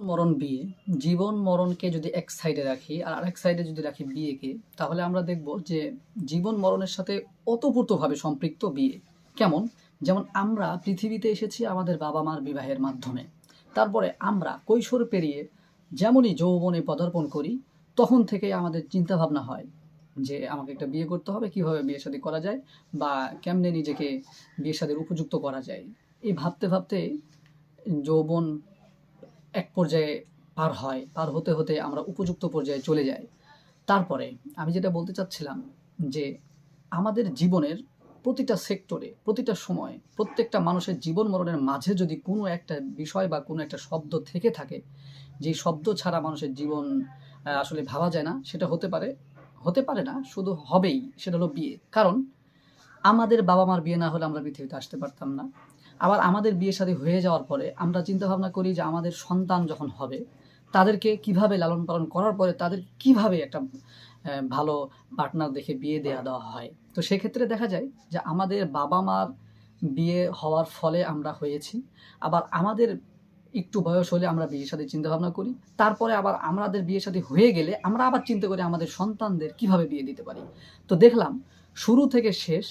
মরণ বিয়ে, জীবন মরণকে যদি এক সাইডে রাখি আর আরেক সাইডে যদি রাখি বিয়েকে, তাহলে আমরা দেখব যে জীবন মরণের সাথে ওতপ্রোতভাবে সম্পৃক্ত বিয়ে। কেমন? যেমন আমরা পৃথিবীতে এসেছি আমাদের বাবা মার বিবাহের মাধ্যমে। তারপরে আমরা কৈশোর পেরিয়ে যেমনই যৌবনে পদার্পণ করি, তখন থেকেই আমাদের চিন্তাভাবনা হয় যে আমাকে একটা বিয়ে করতে হবে, কীভাবে বিয়ে শাদী করা যায় বা কেমনে নিজেকে বিয়ে শাদীর উপযুক্ত করা যায়। এই ভাবতে ভাবতে যৌবন এক পর্যায়ে পার হতে হতে আমরা উপযুক্ত পর্যায়ে চলে যাই। তারপরে আমি যেটা বলতে চাচ্ছিলাম যে আমাদের জীবনের প্রতিটা সেক্টরে, প্রতিটা সময়ে, প্রত্যেকটা মানুষের জীবন মরণের মাঝে যদি কোনো একটা বিষয় বা কোনো একটা শব্দ থেকে থাকে, যেই শব্দ ছাড়া মানুষের জীবন আসলে ভাবা যায় না, সেটা হতে পারে না, শুধু হবেই, সেটা হলো বিয়ে। কারণ আমাদের বাবা মার বিয়ে না হলে আমরা পৃথিবীতে আসতে পারতাম না। আবার আমাদের বিয়ে শাদী হয়ে যাওয়ার পরে আমরা চিন্তাভাবনা করি যে আমাদের সন্তান যখন হবে, তাদেরকে কিভাবে লালন পালন করার পরে তাদের কিভাবে একটা ভালো পার্টনার দেখে বিয়ে দেওয়া হয়। তো সেক্ষেত্রে দেখা যায় যে আমাদের বাবা মার বিয়ে হওয়ার ফলে আমরা হয়েছি। আবার আমাদের একটু বয়স হলে আমরা বিয়ে শাদীর চিন্তাভাবনা করি। তারপরে আবার আমাদের বিয়ে শাদী হয়ে গেলে আমরা আবার চিন্তা করি আমাদের সন্তানদের কিভাবে বিয়ে দিতে পারি। তো দেখলাম শুরু থেকে শেষ,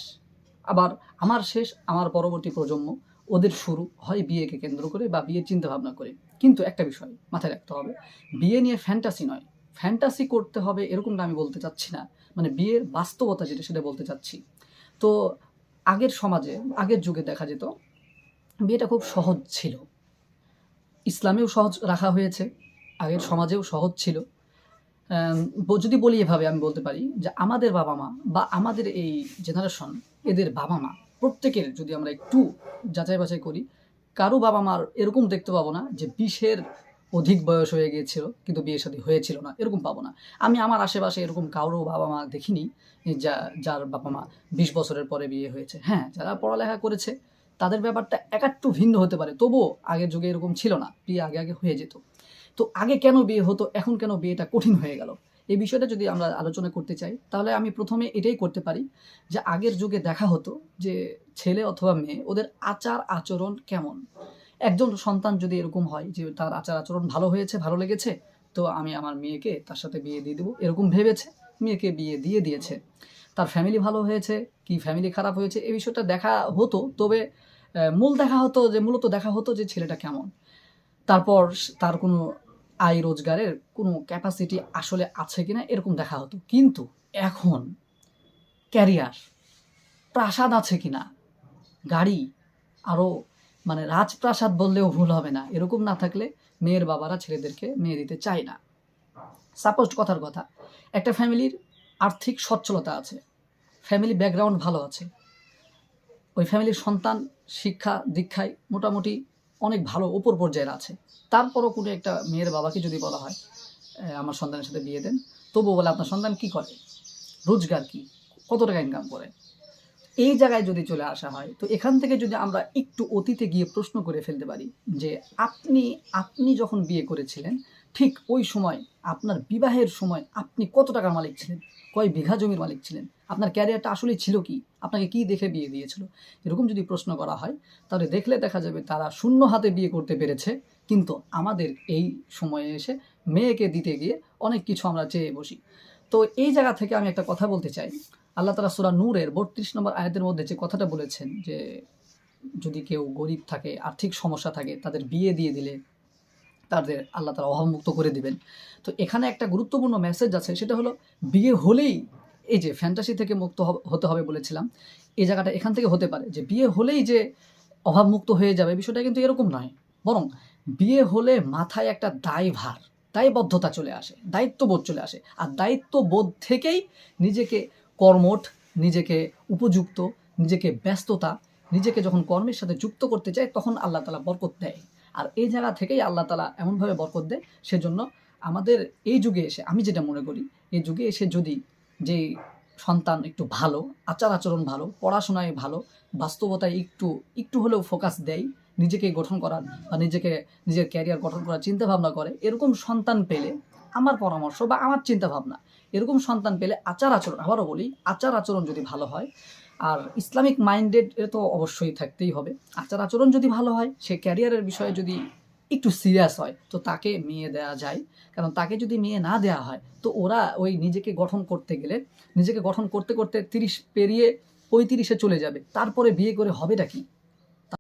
আবার আমার শেষ, আমার পরবর্তী প্রজন্ম, ওদের শুরু হয় বিয়েকে কেন্দ্র করে বা বিয়ের চিন্তাভাবনা করে। কিন্তু একটা বিষয় মাথায় রাখতে হবে, বিয়ে নিয়ে ফ্যান্টাসি নয়। ফ্যান্টাসি করতে হবে এরকমটা আমি বলতে চাচ্ছি না। মানে বিয়ের বাস্তবতা যেটা সেটা বলতে চাচ্ছি। তো আগের সমাজে, আগের যুগে দেখা যেত বিয়েটা খুব সহজ ছিল। ইসলামেও সহজ রাখা হয়েছে, আগের সমাজেও সহজ ছিল। যদি বলি এভাবে, আমি বলতে পারি যে আমাদের বাবা মা বা আমাদের এই জেনারেশন, এদের বাবা মা প্রত্যেকের যদি আমরা একটু যাচাই বাছাই করি, কারো বাবা মার এরকম দেখতে পাবো না যে 20-এর অধিক বয়স হয়ে গিয়েছিল কিন্তু বিয়ে শাদী হয়েছিল না, এরকম পাবো না। আমি আমার আশেপাশে এরকম কারো বাবা মা দেখিনি যার বাবা মা 20 বছরের পরে বিয়ে হয়েছে। হ্যাঁ, যারা পড়ালেখা করেছে তাদের ব্যাপারটা একটু ভিন্ন হতে পারে, তবুও আগের যুগে এরকম ছিল না, বিয়ে আগে আগে হয়ে যেত। তো আগে কেন বিয়ে হতো, এখন কেন বিয়েটা কঠিন হয়ে গেল, এই বিষয়টা যদি আমরা আলোচনা করতে চাই, তাহলে আমি প্রথমে এটাই করতে পারি যে আগের যুগে দেখা হতো যে ছেলে অথবা মেয়ে, ওদের আচার আচরণ কেমন। একজন সন্তান যদি এরকম হয় যে তার আচার আচরণ ভালো হয়েছে, ভালো লেগেছে, তো আমি আমার মেয়েকে তার সাথে বিয়ে দিয়ে দেবো, এরকম ভেবেছে, মেয়েকে বিয়ে দিয়ে দিয়েছে। তার ফ্যামিলি ভালো হয়েছে কি ফ্যামিলি খারাপ হয়েছে এই বিষয়টা দেখা হতো, তবে মূলত দেখা হতো যে ছেলেটা কেমন, তারপর তার কোনো আয় রোজগারের কোনো ক্যাপাসিটি আসলে আছে কিনা এরকম দেখা হতো। কিন্তু এখন ক্যারিয়ার, প্রাসাদ আছে কিনা, গাড়ি, আরও মানে রাজপ্রাসাদ বললেও ভুল হবে না, এরকম না থাকলে মেয়ের বাবারা ছেলেদেরকে মেয়ে দিতে চায় না। সাপোজ কথার কথা, একটা ফ্যামিলির আর্থিক সচ্ছলতা আছে, ফ্যামিলি ব্যাকগ্রাউন্ড ভালো আছে, ওই ফ্যামিলির সন্তান শিক্ষা দীক্ষায় মোটামুটি অনেক ভালো উপর পর্যায়ের আছে, তারপরও কোনো একটা মেয়ের বাবাকে যদি বলা হয় আমার সন্তানের সাথে বিয়ে দেন, তবুও বলে আপনার সন্তান কী করে, রোজগার কী, কত টাকা ইনকাম করে। এই জায়গায় যদি চলে আসা হয়, তো এখান থেকে যদি আমরা একটু অতীতে গিয়ে প্রশ্ন করে ফেলতে পারি যে আপনি যখন বিয়ে করেছিলেন, ঠিক ওই সময় আপনার বিবাহের সময় আপনি কত টাকার মালিক ছিলেন, কয় বিঘা জমির মালিক ছিলেন, আপনার ক্যারিয়ারটা আসলে ছিল কি, আপনাকে কি দেখে বিয়ে দিয়েছিল। এরকম যদি প্রশ্ন করা হয়, তাহলে দেখলে দেখা যাবে তারা শূন্য হাতে বিয়ে করতে পেরেছে। কিন্তু আমাদের এই সময়ে এসে মেয়েকে দিতে গিয়ে অনেক কিছু আমরা চেয়ে বসি। তো এই জায়গা থেকে আমি একটা কথা বলতে চাই, আল্লাহ তাআলা সূরা নূরের ৩২ নম্বর আয়াতের মধ্যে যে কথাটা বলেছেন যে যদি কেউ গরিব থাকে, আর্থিক সমস্যা থাকে, তাদের বিয়ে দিয়ে দিলে তাদের আল্লাহ তাআলা অভাবমুক্ত করে দিবেন। তো এখানে একটা গুরুত্বপূর্ণ মেসেজ আছে, সেটা হলো বিয়ে হলেই, এই যে ফ্যান্টাসি থেকে মুক্ত হতে হবে বলেছিলাম, এই জায়গাটা এখান থেকে হতে পারে যে বিয়ে হলেই যে অভাবমুক্ত হয়ে যাবে, বিষয়টা কিন্তু এরকম নয়। বরং বিয়ে হলে মাথায় একটা দায়বদ্ধতা চলে আসে, দায়িত্ববোধ চলে আসে। আর দায়িত্ববোধ থেকেই নিজেকে কর্মঠ, নিজেকে উপযুক্ত, নিজেকে ব্যস্ততা, নিজেকে যখন কর্মের সাথে যুক্ত করতে চায়, তখন আল্লাহ তাআলা বরকত দেয়। আর এই জায়গা থেকেই আল্লাহ তাআলা এমনভাবে বরকত দেয়। সেজন্য আমাদের এই যুগে এসে, আমি যেটা মনে করি, এই যুগে এসে যদি যেই সন্তান একটু ভালো, আচার আচরণ ভালো, পড়াশোনায় ভালো, বাস্তবতায় একটু হলেও ফোকাস দেয়, নিজেকে গঠন করার বা নিজের ক্যারিয়ার গঠন করার চিন্তাভাবনা করে, এরকম সন্তান পেলে, আমার পরামর্শ বা আমার চিন্তাভাবনা, এরকম সন্তান পেলে আচার আচরণ, আবারও বলি, আচার আচরণ যদি ভালো হয়, আর ইসলামিক মাইন্ডেড এ তো অবশ্যই থাকতেই হবে, আচার আচরণ যদি ভালো হয়, সে ক্যারিয়ারের বিষয়ে যদি একটু সিরিয়াস হয়, তো তাকে মেয়ে দেওয়া যায়। কারণ তাকে যদি মেয়ে না দেওয়া হয়, তো ওরা ওই নিজেকে গঠন করতে গেলে, নিজেকে গঠন করতে করতে 30 পেরিয়ে 35-এ চলে যাবে। তারপরে বিয়ে করে হবেটা কি?